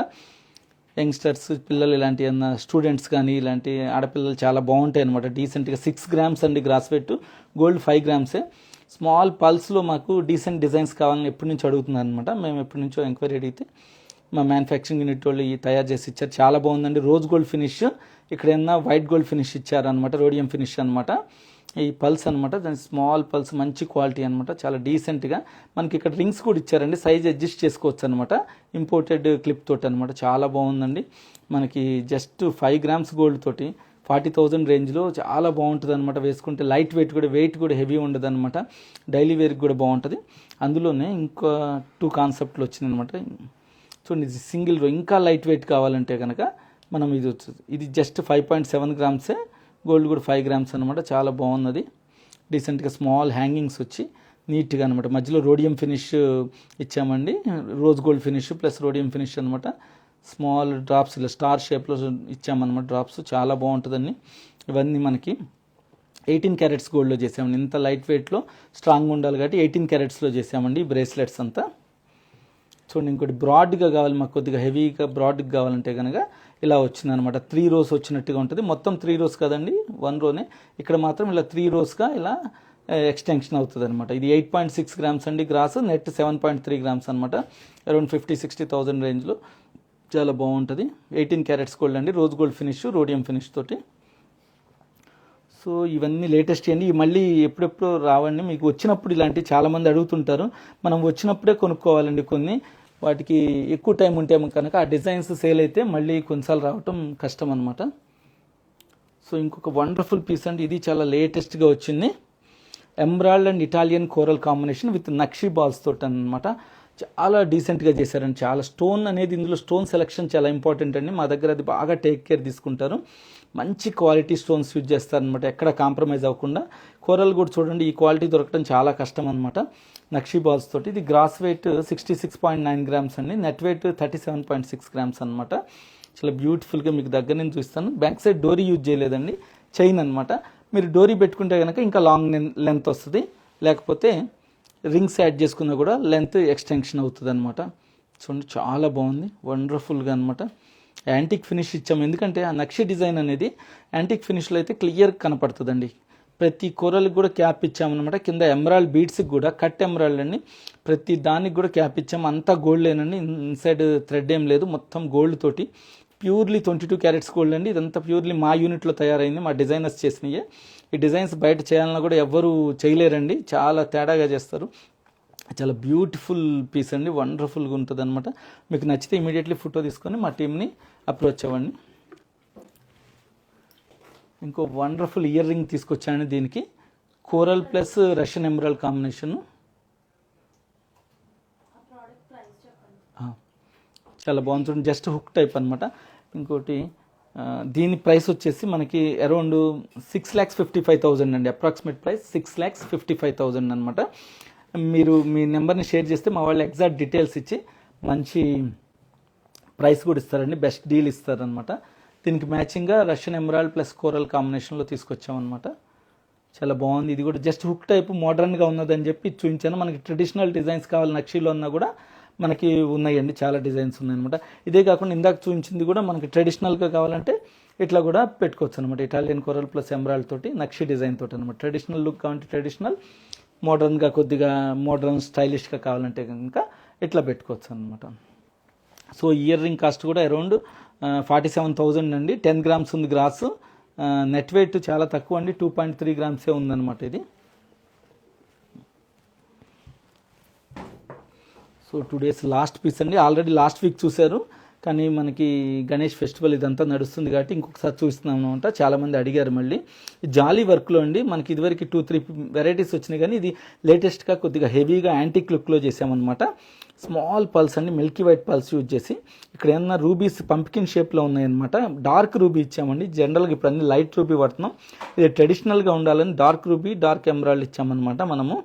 యంగ్స్టర్స్ పిల్లలు, ఇలాంటి ఏమన్నా స్టూడెంట్స్ కానీ ఇలాంటి ఆడపిల్లలు చాలా బాగుంటాయి అనమాట. డీసెంట్గా 6 grams అండి gross weight. Gold 5 grams. Small పల్స్లో మాకు డీసెంట్ డిజైన్స్ కావాలని ఎప్పటి నుంచో అడుగుతున్నారు అనమాట. మేము ఎప్పటి నుంచో ఎంక్వైరీ అడిగితే మా మ్యానుఫ్యాక్చరింగ్ యూనిట్ వాళ్ళు తయారు చేసి ఇచ్చారు. చాలా బాగుందండి. రోజ్ గోల్డ్ ఫినిష్, ఇక్కడ ఏమన్నా వైట్ గోల్డ్ ఫినిష్ ఇచ్చారనమాట. రోడియం ఫినిష్ అనమాట ఈ పల్స్ అనమాట. దాని స్మాల్ పల్స్, మంచి క్వాలిటీ అనమాట. చాలా డీసెంట్గా మనకి ఇక్కడ రింగ్స్ కూడా ఇచ్చారండి, సైజ్ అడ్జస్ట్ చేసుకోవచ్చు అనమాట. ఇంపోర్టెడ్ క్లిప్ తోటి అనమాట. చాలా బాగుందండి. మనకి జస్ట్ 5 grams గోల్డ్ తోటి 40,000 రేంజ్లో చాలా బాగుంటుంది అనమాట. వేసుకుంటే లైట్ వెయిట్ కూడా, వెయిట్ కూడా హెవీ ఉండదు అనమాట. డైలీ వేర్కి కూడా బాగుంటుంది. అందులోనే ఇంకా 2 కాన్సెప్ట్లు వచ్చినాయి అనమాట. చూడండి, ఇది సింగిల్ రో. ఇంకా లైట్ వెయిట్ కావాలంటే కనుక మనం ఇది వచ్చేది, ఇది జస్ట్ 5.7 grams. గోల్డ్ కూడా 5 grams అనమాట. చాలా బాగున్నది. డీసెంట్గా స్మాల్ హ్యాంగింగ్స్ వచ్చి నీట్గా అనమాట. మధ్యలో రోడియం ఫినిష్ ఇచ్చామండి. Rose gold finish plus rhodium finish అనమాట. స్మాల్ డ్రాప్స్ ఇలా స్టార్ షేప్లో ఇచ్చామన్నమాట. డ్రాప్స్ చాలా బాగుంటుందండి. ఇవన్నీ మనకి 18 carats గోల్డ్లో చేసామండి. ఇంత లైట్ వెయిట్లో స్ట్రాంగ్ ఉండాలి కాబట్టి 18 caratsలో చేసామండి ఈ బ్రేస్లెట్స్ అంతా. చూడండి, ఇంకోటి బ్రాడ్గా కావాలి మాకు, కొద్దిగా హెవీగా బ్రాడ్గా కావాలంటే కనుక ఇలా వచ్చిందనమాట. 3 rows వచ్చినట్టుగా ఉంటుంది. మొత్తం 3 rows కదండి, 1 rowనే. ఇక్కడ మాత్రం ఇలా 3 rowsగా ఇలా ఎక్స్టెన్షన్ అవుతుంది అనమాట. ఇది 8.6 grams అండి గ్రాస్. నెట్ 7.3 grams అనమాట. అరౌండ్ 50,000-60,000 రేంజ్లో చాలా బాగుంటుంది. 18 carats గోల్డ్ అండి. Rose gold finish, rhodium finish తోటి. సో ఇవన్నీ లేటెస్ట్ అండి. మళ్ళీ ఎప్పుడెప్పుడు రావండి. మీకు వచ్చినప్పుడు ఇలాంటివి చాలామంది అడుగుతుంటారు. మనం వచ్చినప్పుడే కొనుక్కోవాలండి కొన్ని. వాటికి ఎక్కువ టైం ఉంటే కనుక ఆ డిజైన్స్ సేల్ అయితే మళ్ళీ కొన్నిసార్లు రావటం కష్టం అనమాట. సో ఇంకొక వండర్ఫుల్ పీస్ అండి, ఇది చాలా లేటెస్ట్గా వచ్చింది. Emerald and Italian coral combination with nakshi balls తోటి అనమాట. చాలా డీసెంట్గా చేశారండి. చాలా స్టోన్ అనేది, ఇందులో స్టోన్ సెలెక్షన్ చాలా ఇంపార్టెంట్ అండి. మా దగ్గర అది బాగా టేక్ కేర్ తీసుకుంటారు. మంచి క్వాలిటీ స్టోన్స్ యూజ్ చేస్తారనమాట, ఎక్కడ కాంప్రమైజ్ అవ్వకుండా. కోరల్ కూడా చూడండి, ఈ క్వాలిటీ దొరకడం చాలా కష్టం అనమాట. నక్షి బాల్స్ తోటి. ఇది గ్రాస్ వెయిట్ 66.9 గ్రామ్స్ అండి, నెట్ వెయిట్ 37.6 గ్రామ్స్ అనమాట. చాలా బ్యూటిఫుల్గా మీకు దగ్గర నుంచి చూస్తాను. బ్యాక్ సైడ్ డోరీ యూజ్ చేయలేదండి, చైన్ అనమాట. మీరు డోరీ పెట్టుకుంటే కనుక ఇంకా లాంగ్ లెంత్ వస్తుంది, లేకపోతే రింగ్స్ యాడ్ చేసుకున్నా కూడా లెంత్ ఎక్స్టెన్షన్ అవుతుంది అనమాట. చూడండి చాలా బాగుంది, వండర్ఫుల్గా అనమాట. యాంటిక్ ఫినిష్ ఇచ్చాము, ఎందుకంటే ఆ నక్షి డిజైన్ అనేది యాంటిక్ ఫినిష్లో అయితే క్లియర్ కనపడుతుందండి. ప్రతి కూరలకు కూడా క్యాప్ ఇచ్చామన్నమాట. కింద ఎమరాల్డ్ బీడ్స్కి కూడా కట్ ఎమరాల్డ్ అండి, ప్రతి దానికి కూడా క్యాప్ ఇచ్చాము. అంతా గోల్డేనండి, ఇన్సైడ్ థ్రెడ్ ఏం లేదు, మొత్తం గోల్డ్ తోటి. ప్యూర్లీ 22 క్యారెట్స్ గోల్డ్ అండి. ఇదంతా ప్యూర్లీ మా యూనిట్లో తయారైంది, మా డిజైనర్స్ చేసినాయే. ఈ డిజైన్స్ బయట చేయాలన్నా కూడా ఎవ్వరూ చేయలేరండి, చాలా తేడాగా చేస్తారు. చాలా బ్యూటిఫుల్ పీస్ అండి, వండర్ఫుల్గా ఉంటుంది అనమాట. మీకు నచ్చితే ఇమీడియట్లీ ఫోటో తీసుకొని మా టీమ్ని అప్రోచ్ అవ్వండి. ఇంకో వండర్ఫుల్ ఇయర్ రింగ్ తీసుకొచ్చాను, దీనికి coral plus Russian emerald combination. చాలా బాగుంది చూడండి, జస్ట్ హుక్ టైప్ అనమాట. ఇంకోటి దీని ప్రైస్ వచ్చేసి మనకి అరౌండ్ 6,55,000 అండి, అప్రాక్సిమేట్ ప్రైస్ 6,55,000 అనమాట. మీరు మీ నెంబర్ని షేర్ చేస్తే మా వాళ్ళు ఎగ్జాక్ట్ డీటెయిల్స్ ఇచ్చి మంచి ప్రైస్ కూడా ఇస్తారండి, బెస్ట్ డీల్ ఇస్తారనమాట. దీనికి మ్యాచింగ్గా రష్యన్ ఎమరాల్డ్ ప్లస్ కోరల్ కాంబినేషన్లో తీసుకొచ్చామన్నమాట. చాలా బాగుంది, ఇది కూడా జస్ట్ హుక్ టైప్ మోడర్న్గా ఉన్నదని చెప్పి చూపించాను. మనకి ట్రెడిషనల్ డిజైన్స్ కావాలి నక్షీలో ఉన్నా కూడా మనకి ఉన్నాయండి, చాలా డిజైన్స్ ఉన్నాయన్నమాట. ఇదే కాకుండా ఇందాక చూపించింది కూడా మనకి ట్రెడిషనల్గా కావాలంటే ఇట్లా కూడా పెట్టుకోవచ్చు అనమాట. ఇటాలియన్ కోరల్ ప్లస్ ఎమరాల్డ్ తోటి నక్షి డిజైన్ తోటి అనమాట. ట్రెడిషనల్ లుక్ కావాలంటే ట్రెడిషనల్, మోడర్న్గా కొద్దిగా మోడర్న్ స్టైలిష్గా కావాలంటే కనుక ఇట్లా పెట్టుకోవచ్చు అనమాట. సో ఇయర్ రింగ్ కాస్ట్ కూడా అరౌండ్ 47,000 అండి. 10 గ్రామ్స్ ఉంది గ్రాస్. నెట్ వెయిట్ చాలా తక్కువ అండి, 2.3 గ్రామ్సే ఉందన్నమాట ఇది. సో 2 days లాస్ట్ పీస్ అండి. ఆల్రెడీ లాస్ట్ వీక్ చూశారు, కానీ మనకి గణేష్ ఫెస్టివల్ ఇదంతా నడుస్తుంది కాబట్టి ఇంకొకసారి చూస్తున్నాం అనమాట. చాలామంది అడిగారు మళ్ళీ. జాలీ వర్క్లో అండి, మనకి ఇదివరకు 2-3 వెరైటీస్ వచ్చినాయి, కానీ ఇది లేటెస్ట్గా కొద్దిగా హెవీగా యాంటిక్ లుక్లో చేసామన్నమాట. స్మాల్ పల్స్ అండి, మిల్కీ వైట్ పల్స్ యూజ్ చేసి. ఇక్కడ ఏమన్నా రూబీస్ పంప్కిన్ షేప్లో ఉన్నాయన్నమాట. డార్క్ రూబీ ఇచ్చామండి, జనరల్గా ఇప్పుడు అన్ని లైట్ రూబీ పడుతున్నాం. ఇది ట్రెడిషనల్గా ఉండాలని డార్క్ రూబీ, డార్క్ ఎమరాల్డ్ ఇచ్చామన్నమాట మనము.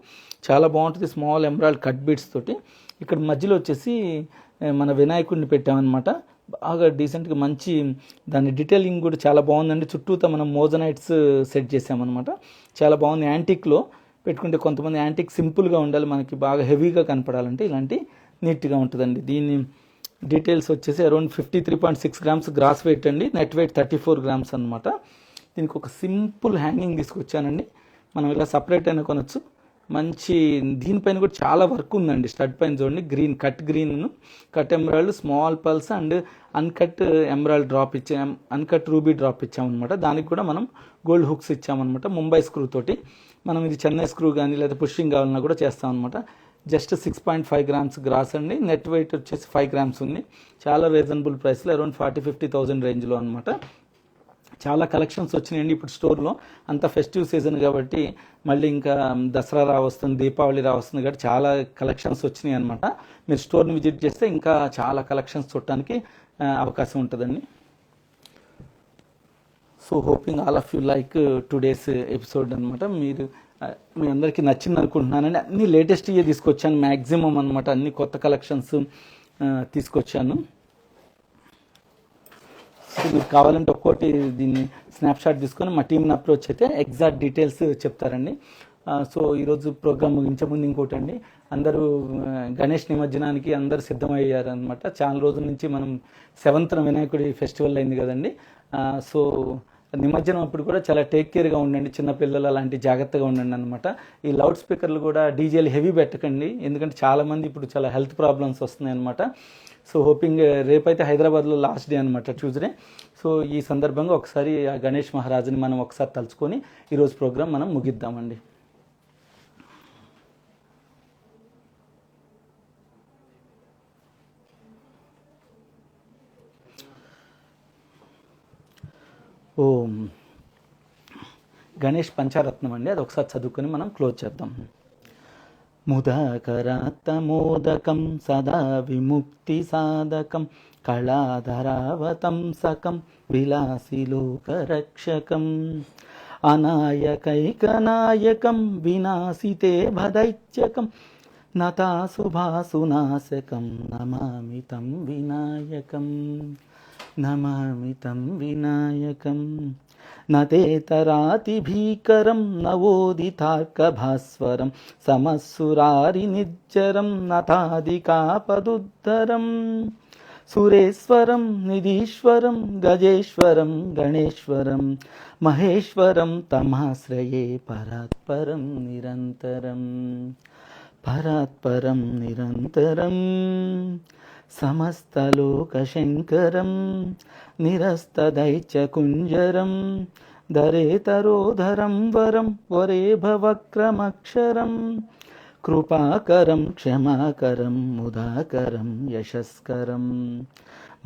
చాలా బాగుంటుంది, స్మాల్ ఎమరాల్డ్ కట్ బీడ్స్ తోటి. ఇక్కడ మధ్యలో వచ్చేసి మన వినాయకుడిని పెట్టామన్నమాట. బాగా డీసెంట్గా మంచి దాని డీటెయిలింగ్ కూడా చాలా బాగుందండి. చుట్టూతో మనం మోజనైట్స్ సెట్ చేసామన్నమాట. చాలా బాగుంది. యాంటిక్లో పెట్టుకుంటే కొంతమంది యాంటిక్ సింపుల్గా ఉండాలి, మనకి బాగా హెవీగా కనపడాలంటే ఇలాంటి నీట్గా ఉంటుందండి. దీని డీటెయిల్స్ వచ్చేసి అరౌండ్ 53.6 గ్రామ్స్ గ్రాస్ వెయిట్ అండి, నెట్ వెయిట్ 34 గ్రామ్స్ అనమాట. దీనికి ఒక సింపుల్ హ్యాంగింగ్ తీసుకొచ్చానండి, మనం ఇలా సపరేట్ అయినా కొనొచ్చు. మంచి దీనిపైన కూడా చాలా వర్క్ ఉందండి. స్టడ్ పైన చూడండి, green cut emerald, small pulse and uncut emerald drop ఇచ్చాం, అన్కట్ రూబీ డ్రాప్ ఇచ్చామన్నమాట. దానికి కూడా మనం గోల్డ్ హుక్స్ ఇచ్చామన్నమాట, ముంబై స్క్రూ తోటి. మనం ఇది చెన్నై స్క్రూ కానీ లేదా పుషింగ్ కావాలన్నా కూడా చేస్తామన్నమాట. జస్ట్ 6.5 గ్రామ్స్ గ్రాస్ అండి, నెట్ వెయిట్ వచ్చేసి 5 గ్రామ్స్ ఉంది. చాలా రీజనబుల్ ప్రైస్లో అరౌండ్ 40,000-50,000 రేంజ్లో అనమాట. చాలా కలెక్షన్స్ వచ్చినాయండి ఇప్పుడు స్టోర్లో. అంత ఫెస్టివ్ సీజన్ కాబట్టి, మళ్ళీ ఇంకా దసరా రావస్తుంది, దీపావళి రావస్తుంది కాబట్టి చాలా కలెక్షన్స్ వచ్చినాయి అనమాట. మీరు స్టోర్ని విజిట్ చేస్తే ఇంకా చాలా కలెక్షన్స్ చూడటానికి అవకాశం ఉంటుందండి. So hoping all of you like today's episode అనమాట. మీ అందరికీ నచ్చింది అనుకుంటున్నానండి. అన్ని లేటెస్ట్ ఇయర్ తీసుకొచ్చాను మ్యాక్సిమం అనమాట, అన్ని కొత్త కలెక్షన్స్ తీసుకొచ్చాను. సో మీరు కావాలంటే ఒక్కోటి దీన్ని స్నాప్షాట్ తీసుకొని మా టీంని అప్రోచ్ అయితే ఎగ్జాక్ట్ డీటెయిల్స్ చెప్తారండి. సో ఈరోజు ప్రోగ్రామ్ ముగించే ముందు ఇంకోటి అండి, అందరూ గణేష్ నిమజ్జనానికి అందరూ సిద్ధమయ్యారనమాట. చాలా రోజుల నుంచి మనం 7th వినాయకుడి ఫెస్టివల్ అయింది కదండి. సో నిమజ్జనం అప్పుడు కూడా చాలా టేక్ కేర్గా ఉండండి, చిన్నపిల్లలు అలాంటి జాగ్రత్తగా ఉండండి అనమాట. ఈ లౌడ్ స్పీకర్లు కూడా డీజేలు హెవీ పెట్టకండి, ఎందుకంటే చాలామంది ఇప్పుడు చాలా హెల్త్ ప్రాబ్లమ్స్ వస్తున్నాయి అనమాట. సో హోపింగ్ రేపైతే హైదరాబాద్లో లాస్ట్ డే అనమాట, ట్యూస్డే. సో ఈ సందర్భంగా ఒకసారి ఆ గణేష్ మహారాజుని మనం ఒకసారి తలుచుకొని ఈరోజు ప్రోగ్రాం మనం ముగిద్దామండి. ఓం గణేష్ పంచారత్నం అండి, అది ఒకసారి చదువుకొని మనం క్లోజ్ చేద్దాం. ముదాకరాత్తమోదకం సదా విముక్తి సాధకం కళాధరావతంసకం విలాసిలోకరక్షకం అనాయకైకనాయకం వినాశితే భదైత్యకం నతాశుభాసునాశకం నమామి తం వినాయకం, నమామి తం వినాయకం. నతేతరాతిభీకరం నవోదితార్కభాస్వరం సమస్సురారి నిర్జరం నతాదికాపదుద్ధరం సురేశ్వరం నిధీశ్వరం గజేశ్వరం గణేశ్వరం మహేశ్వరం తమాశ్రయే పరాత్పరం నిరంతరం, పరాత్పరం నిరంతరం. సమస్తలోకశంకరం నిరస్తదైత్యకుంజరం దరేతరోధరం వరం వరేభవక్రమక్షరం కృపాకరం క్షమాకరం ముదాకరం యశస్కరం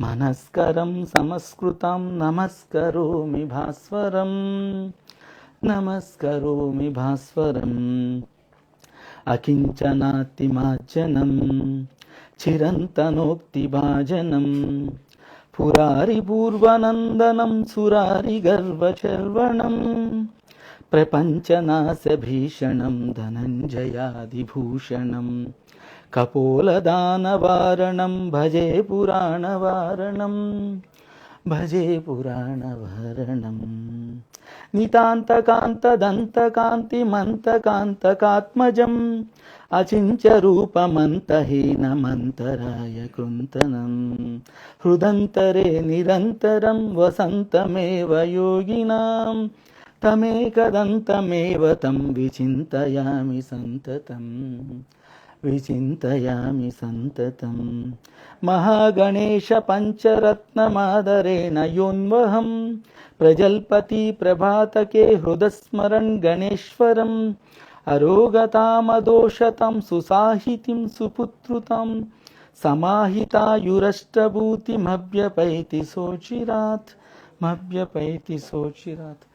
మనస్కరం సమస్కృతం నమస్కరోమి భాస్వరం, నమస్కరోమి భాస్వరం. అకించనాతిమార్జనం చిరంతనోక్తిభాజనం పురారి పూర్వనందనం సురారి గర్వచర్వణం ప్రపంచనాశభీషణం ధనంజయాదిభూషణం కపోలదానవారణం భజే పురాణవారణం, భజే పురాణవారణం. నితాంతకాంతదంతకాంతిమంతకాంతకాత్మజం అచించరూపమంతహీనమంతరాయ కృంతనం హృదంతరే నిరంతరం వసంతమేవ యోగినాం తమేకదంతమేవ తం విచింతయామి సంతతం, విచింతయామి సంతతం. మహాగణేశ పంచరత్నమాదరేణ యోన్వహం ప్రజల్పతి ప్రభాతకే హృదస్మరణ్ గణేశ్వరం అరోగతామదోషతం సుసాహితిం సుపుత్రుతం సమాహితాయురష్టభూతిమభ్యపైతి సోచిరాత్, మభ్యపైతి సోచిరాత్.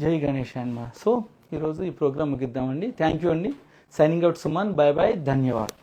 జై గణేష్ అన్మా. సో ఈరోజు ఈ ప్రోగ్రామ్ ముగిద్దామండి. థ్యాంక్ యూ అండి. Signing out Suman. Bye bye. ధన్యవాద్.